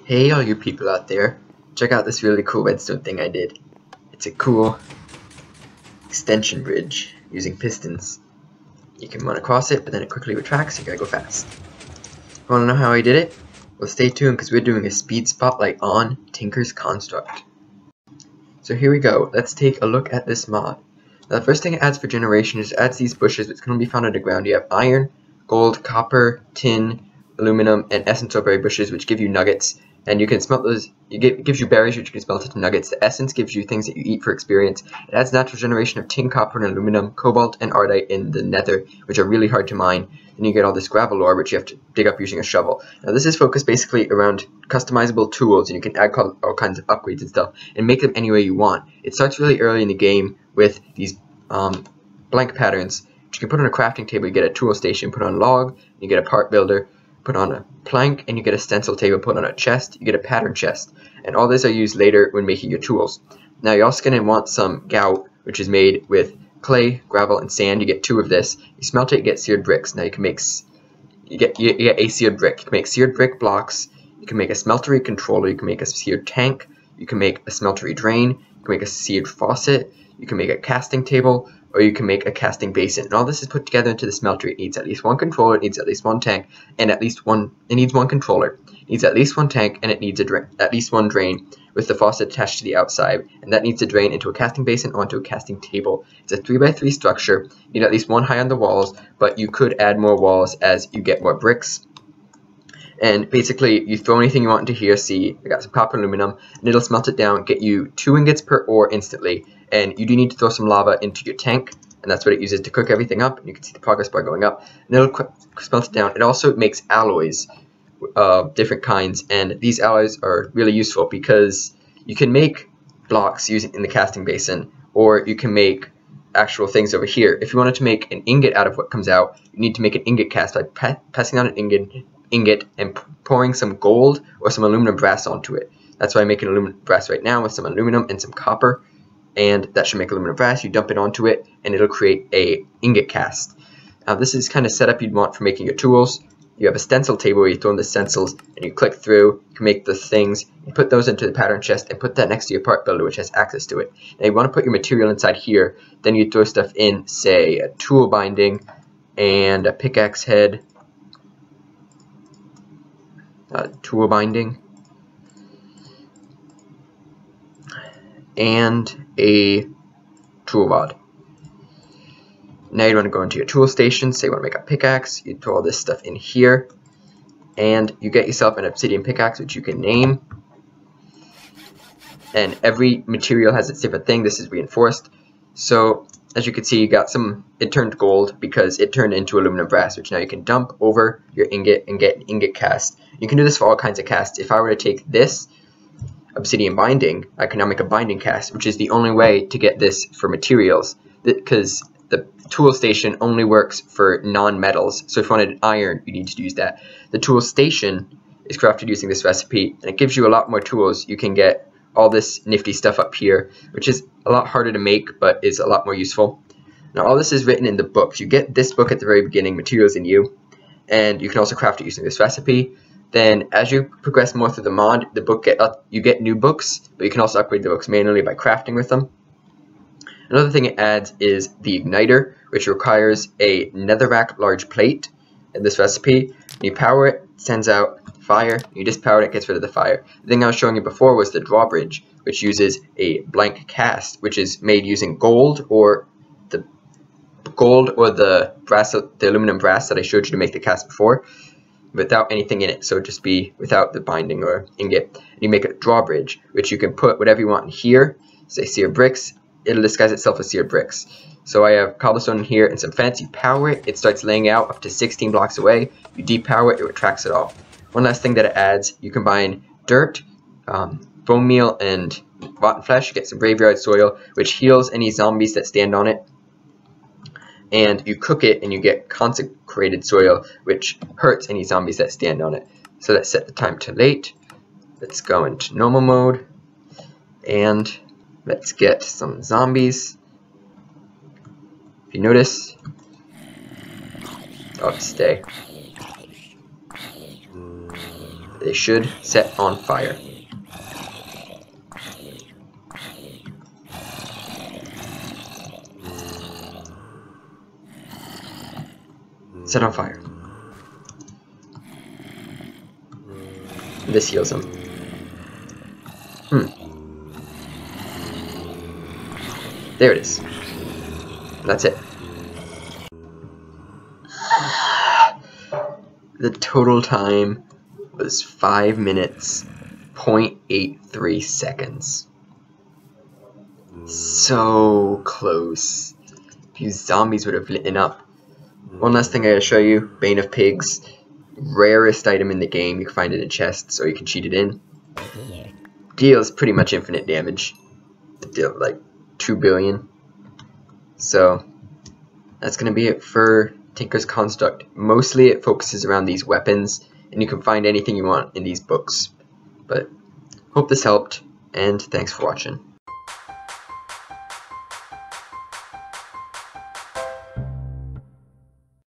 Hey all you people out there, check out this really cool redstone thing I did. It's a cool extension bridge using pistons. You can run across it, but then it quickly retracts, so you gotta go fast. Wanna know how I did it? Well, stay tuned because we're doing a speed spotlight on Tinker's Construct. So here we go, let's take a look at this mod. Now the first thing it adds for generation is it adds these bushes which can only be found underground. You have iron, gold, copper, tin, aluminum, and essence Oreberry bushes which give you nuggets. And you can smelt those, it gives you berries which you can smelt into nuggets. The essence gives you things that you eat for experience. It adds natural generation of tin, copper, and aluminum, cobalt, and ardite in the nether, which are really hard to mine. Then you get all this gravel ore which you have to dig up using a shovel. Now this is focused basically around customizable tools, and you can add all kinds of upgrades and stuff, and make them any way you want. It starts really early in the game with these blank patterns, which you can put on a crafting table. You get a tool station, put on a log, you get a part builder, put on a plank, and you get a stencil table, put on a chest, you get a pattern chest, and all these are used later when making your tools. Now you're also going to want some grout, which is made with clay, gravel, and sand. You get 2 of this. You smelt it, you get seared bricks. Now you can make you get a seared brick. You can make seared brick blocks. You can make a smeltery controller. You can make a seared tank. You can make a smeltery drain. You can make a seared faucet. You can make a casting table, or you can make a casting basin. And all this is put together into the smeltery. It needs at least 1 controller, it needs at least 1 tank, and it needs 1 controller. It needs at least 1 tank, and it needs at least 1 drain with the faucet attached to the outside. And that needs to drain into a casting basin or onto a casting table. It's a 3x3 structure. You need at least 1 high on the walls, but you could add more walls as you get more bricks. And basically, you throw anything you want into here. See, I got some copper and aluminum, and it'll smelt it down, get you 2 ingots per ore instantly. And you do need to throw some lava into your tank, and that's what it uses to cook everything up. And you can see the progress bar going up, and it'll smelt it down. It also makes alloys of different kinds, and these alloys are really useful because you can make blocks using in the casting basin, or you can make actual things over here. If you wanted to make an ingot out of what comes out, you need to make an ingot cast by passing on an ingot and pouring some gold or some aluminum brass onto it. That's why I'm making aluminum brass right now with some aluminum and some copper, and that should make aluminum brass. You dump it onto it and it'll create a ingot cast. Now this is kind of setup you'd want for making your tools. You have a stencil table where you throw in the stencils and you click through, you can make the things, you put those into the pattern chest and put that next to your part builder which has access to it. Now you want to put your material inside here, then you throw stuff in, say a tool binding and a pickaxe head, tool binding, and a tool rod. Now you want to go into your tool station, say you want to make a pickaxe, you throw all this stuff in here, and you get yourself an Obsidian Pickaxe which you can name. And every material has its different thing. This is reinforced. So as you can see, you got it turned gold because it turned into aluminum brass, which now you can dump over your ingot and get an ingot cast. You can do this for all kinds of casts. If I were to take this obsidian binding, I can now make a binding cast, which is the only way to get this for materials, because the tool station only works for non-metals. So if you wanted iron, you need to use that. The tool station is crafted using this recipe, and it gives you a lot more tools. You can get all this nifty stuff up here, which is a lot harder to make, but is a lot more useful. Now all this is written in the books. You get this book at the very beginning, Materials in You, and you can also craft it using this recipe. Then as you progress more through the mod, you get new books, but you can also upgrade the books manually by crafting with them. Another thing it adds is the igniter, which requires a netherrack large plate in this recipe. You power it, sends out fire, you dispower it, gets rid of the fire. The thing I was showing you before was the Drawbridge, which uses a blank cast, which is made using gold or the brass, the aluminum brass that I showed you to make the cast before, without anything in it, so just be without the binding or ingot. And you make a Drawbridge, which you can put whatever you want in here, say seared bricks, it'll disguise itself as seared bricks. So I have cobblestone in here and some fence. You power it, it starts laying out up to 16 blocks away. You depower it, it retracts it all. One last thing that it adds, you combine dirt, bone meal, and rotten flesh. You get some graveyard soil, which heals any zombies that stand on it. And you cook it and you get consecrated soil, which hurts any zombies that stand on it. So let's set the time to late. Let's go into normal mode, and let's get some zombies. If you notice, stay. they should set on fire. Set on fire. This heals him. There it is. That's it. The total time was 5 minutes, 0.83 seconds. So close. These zombies would have lit up. One last thing I gotta show you, Bane of Pigs. Rarest item in the game. You can find it in chests, or you can cheat it in. Deals pretty much infinite damage. It deals like 2 billion. So that's gonna be it for Tinker's Construct. Mostly it focuses around these weapons, and you can find anything you want in these books. But hope this helped, and thanks for watching.